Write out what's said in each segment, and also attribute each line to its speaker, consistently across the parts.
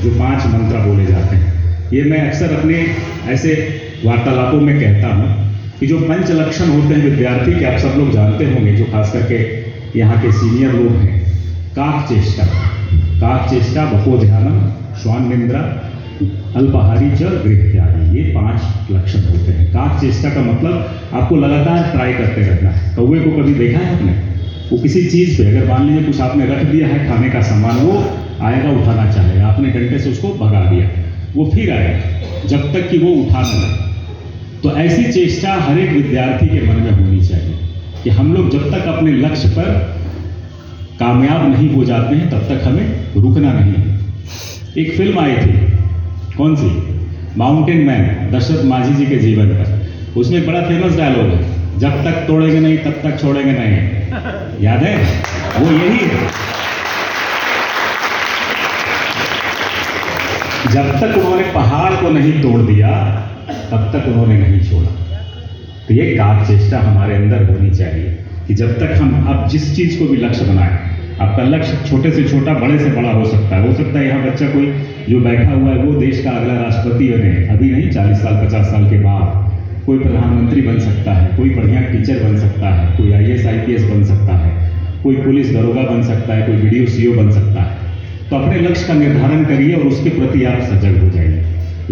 Speaker 1: जो 5 मंत्र बोले जाते हैं। ये मैं अक्सर अपने ऐसे वार्तालापों में कहता हूँ कि जो 5 लक्षण होते हैं विद्यार्थी के, आप सब लोग जानते होंगे, जो खास करके यहाँ के सीनियर लोग हैं। काक चेष्टा, बकोध्यानम, श्वान निद्रा, अल्पाहारी च गृहत्यागी, ये 5 लक्षण होते हैं। काक चेष्टा का मतलब आपको लगातार ट्राई करते रहना है। कौवे को कभी देखा है आपने? वो किसी चीज़ पे अगर मान लीजिए कुछ आपने रख दिया है खाने का सामान, वो आएगा उठाना चाहेगा, आपने डंडे से उसको भगा दिया, वो फिर आएगा जब तक कि वो उठा न ले। तो ऐसी चेष्टा हर एक विद्यार्थी के मन में होनी चाहिए कि हम लोग जब तक अपने लक्ष्य पर कामयाब नहीं हो जाते हैं तब तक हमें रुकना नहीं है। एक फिल्म आई थी, कौन सी? माउंटेन मैन, दशरथ माझी जी के जीवन पर। उसमें एक बड़ा फेमस डायलॉग है, जब तक तोड़ेंगे नहीं तब तक छोड़ेंगे नहीं। याद है? वो यही है। जब तक उन्होंने पहाड़ को नहीं तोड़ दिया तब तक उन्होंने नहीं छोड़ा। तो ये काक चेष्टा हमारे अंदर होनी चाहिए कि जब तक हम अब जिस चीज को भी लक्ष्य बनाएं, आपका लक्ष्य छोटे से छोटा, बड़े से बड़ा हो सकता है। हो सकता है यहाँ बच्चा कोई जो बैठा हुआ है वो देश का अगला राष्ट्रपति बने, अभी नहीं, 40 साल 50 साल के बाद। कोई प्रधानमंत्री बन सकता है, कोई बढ़िया टीचर बन सकता है, कोई IAS IPS बन सकता है, कोई पुलिस दरोगा बन सकता है, कोई BDO CO बन सकता है। तो अपने लक्ष्य का निर्धारण करिए और उसके प्रति आप सजग हो जाइए,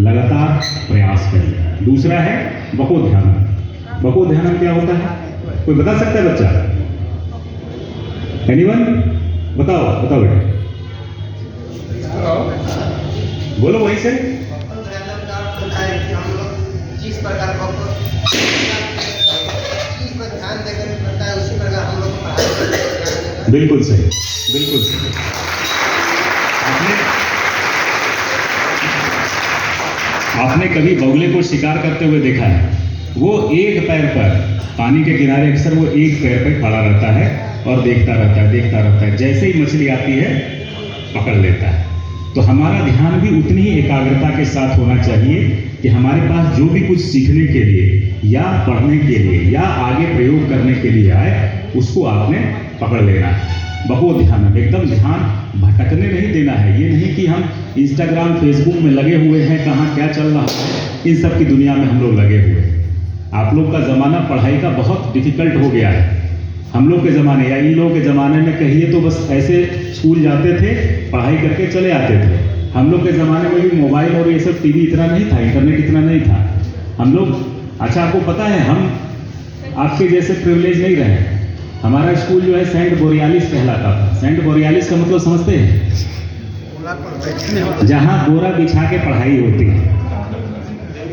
Speaker 1: लगातार प्रयास करिए। दूसरा है बकोध्यानम। बकोध्यानम क्या होता है? कोई बता सकता है बच्चा? एनीवन? बताओ बेटा, बोलो वहीं से।
Speaker 2: जिस प्रकार चीज पर ध्यान देकर करता है उसी प्रकार हम लोग पढ़ाई।
Speaker 1: बिल्कुल सही, बिल्कुल सही। आपने कभी बगुले को शिकार करते हुए देखा है? वो एक पैर पर, पानी के किनारे अक्सर वो एक पैर पर खड़ा रहता है और देखता रहता है। जैसे ही मछली आती है पकड़ लेता है। तो हमारा ध्यान भी उतनी ही एकाग्रता के साथ होना चाहिए कि हमारे पास जो भी कुछ सीखने के लिए या पढ़ने के लिए या आगे प्रयोग करने के लिए आए, उसको आपने पकड़ लेना है। बकोध्यानम, एकदम ध्यान भटकने नहीं देना है। ये नहीं कि हम इंस्टाग्राम फेसबुक में लगे हुए हैं, कहाँ क्या चल रहा है, इन सब की दुनिया में हम लोग लगे हुए हैं। आप लोग का ज़माना पढ़ाई का बहुत डिफिकल्ट हो गया है। हम लोग के ज़माने या इन लोगों के ज़माने में कहिए तो बस ऐसे स्कूल जाते थे, पढ़ाई करके चले आते थे। हम लोग के ज़माने में भी मोबाइल और ये सब TV इतना नहीं था, इंटरनेट इतना नहीं था। हम लोग, अच्छा आपको पता है, हम आपके जैसे प्रिविलेज नहीं रहे। हमारा स्कूल जो है सेंट बोरियालिस कहलाता था। सेंट बोरियालिस का मतलब समझते हैं? जहाँ बोरा बिछा के पढ़ाई होती है।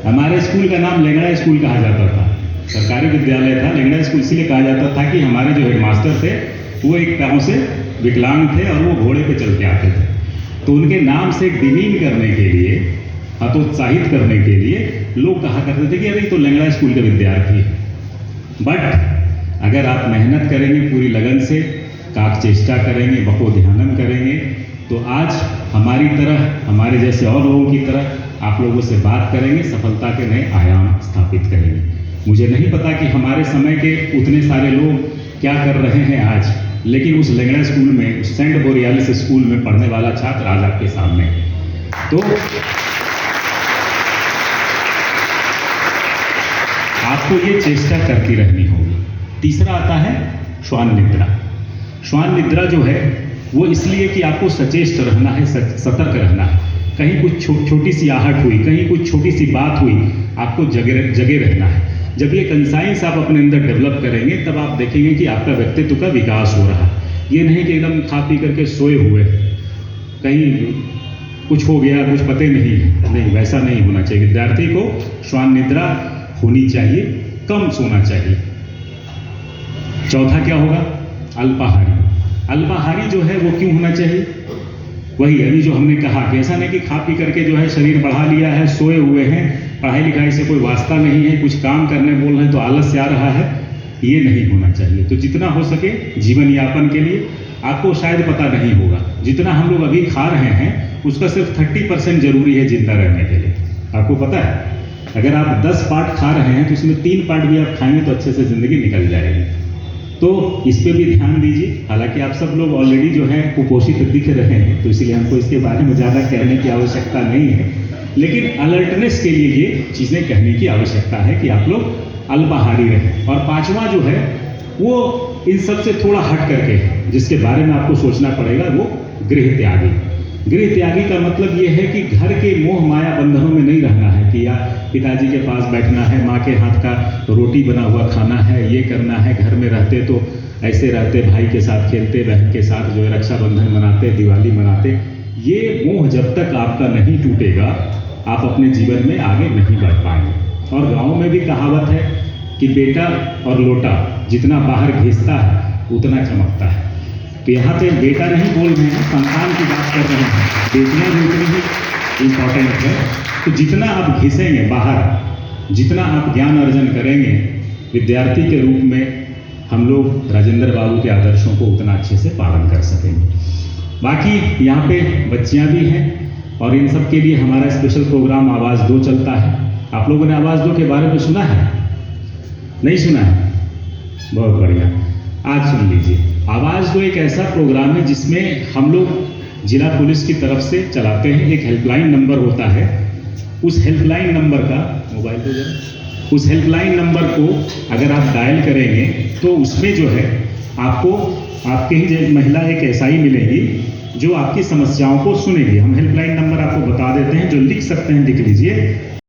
Speaker 1: हमारे स्कूल का नाम लेंगड़ा स्कूल कहा जाता था। सरकारी विद्यालय था, लेंगड़ा स्कूल इसलिए कहा जाता था कि हमारे जो हेडमास्टर थे वो एक पैरों से विकलांग थे और वो घोड़े पे चल के आते थे। तो उनके नाम से डिमीन करने के लिए, हतोत्साहित करने के लिए लोग कहा करते थे कि अरे तो लेंगड़ा स्कूल के विद्यार्थी है। बट अगर आप मेहनत करेंगे पूरी लगन से, काक चेष्टा करेंगे, बकोध्यानम करेंगे, तो आज हमारी तरह, हमारे जैसे और लोगों की तरह आप लोगों से बात करेंगे, सफलता के नए आयाम स्थापित करेंगे। मुझे नहीं पता कि हमारे समय के उतने सारे लोग क्या कर रहे हैं आज, लेकिन उस लेंगड़ा स्कूल में, उस सेंट बोरियालिस स्कूल में पढ़ने वाला छात्र आज आपके सामने है। तो आपको ये चेष्टा करती रहनी होगी। तीसरा आता है श्वान निद्रा। श्वान निद्रा जो है वो इसलिए कि आपको सचेष्ट रहना है, सतर्क रहना है। कहीं कुछ छोटी सी आहट हुई, कहीं कुछ छोटी सी बात हुई, आपको जगे रहना है। जब ये कंसाइंस आप अपने अंदर डेवलप करेंगे तब आप देखेंगे कि आपका व्यक्तित्व का विकास हो रहा है। ये नहीं कि एकदम खा पी करके सोए हुए, कहीं कुछ हो गया, कुछ पते नहीं, वैसा नहीं होना चाहिए। विद्यार्थी को श्वान निद्रा होनी चाहिए, कम सोना चाहिए। चौथा क्या होगा? अल्पाहारी। अल्पाहारी जो है वो क्यों होना चाहिए? वही अभी जो हमने कहा कि ऐसा नहीं कि खा पी करके जो है शरीर बढ़ा लिया है, सोए हुए हैं, पढ़ाई लिखाई से कोई वास्ता नहीं है, कुछ काम करने बोल रहे हैं तो आलस से आ रहा है, ये नहीं होना चाहिए। तो जितना हो सके जीवन यापन के लिए, आपको शायद पता नहीं होगा, जितना हम लोग अभी खा रहे हैं उसका सिर्फ 30% जरूरी है जिंदा रहने के लिए। आपको पता है अगर आप 10 पार्ट खा रहे हैं तो उसमें 3 पार्ट भी आप खाएंगे तो अच्छे से जिंदगी निकल जाएगी। तो इस पे भी ध्यान दीजिए। हालांकि आप सब लोग ऑलरेडी जो है कुपोषित दिख रहे हैं, तो इसलिए हमको इसके बारे में ज़्यादा कहने की आवश्यकता नहीं है, लेकिन अलर्टनेस के लिए ये चीज़ें कहने की आवश्यकता है कि आप लोग अल्पाहारी रहें। और पांचवा जो है वो इन सब से थोड़ा हट करके है, जिसके बारे में आपको सोचना पड़ेगा, वो गृह त्यागी। गृह त्यागी का मतलब ये है कि घर के मोह माया बंधनों में नहीं रहना है कि या पिताजी के पास बैठना है, माँ के हाथ का रोटी बना हुआ खाना है, ये करना है। घर में रहते तो ऐसे रहते, भाई के साथ खेलते, बहन के साथ जो है रक्षाबंधन मनाते, दिवाली मनाते। ये मोह जब तक आपका नहीं टूटेगा, आप अपने जीवन में आगे नहीं बढ़ पाएंगे। और गाँव में भी कहावत है कि बेटा और लोटा जितना बाहर घिसता है उतना चमकता है। तो यहाँ पे बेटा नहीं बोल रहे हैं, संतान की बात कर रहे हैं। बेटियाँ भी उतनी ही इम्पॉर्टेंट है। तो जितना आप घिसेंगे बाहर, जितना आप ज्ञान अर्जन करेंगे विद्यार्थी के रूप में, हम लोग राजेंद्र बाबू के आदर्शों को उतना अच्छे से पालन कर सकेंगे। बाकी यहाँ पे बच्चियाँ भी हैं और इन सब के लिए हमारा स्पेशल प्रोग्राम आवाज़ 2 चलता है। आप लोगों ने आवाज़ 2 के बारे में सुना है? नहीं सुना है? बहुत बढ़िया, आज सुन लीजिए। आवाज़ 2 एक ऐसा प्रोग्राम है जिसमें हम लोग जिला पुलिस की तरफ से चलाते हैं। एक हेल्पलाइन नंबर होता है, उस हेल्पलाइन नंबर का मोबाइल तो जरा, उस हेल्पलाइन नंबर को अगर आप डायल करेंगे तो उसमें जो है आपको आपके ही महिला एक एसआई मिलेगी जो आपकी समस्याओं को सुनेगी। हम हेल्पलाइन नंबर आपको बता देते हैं, जो लिख सकते हैं लिख लीजिए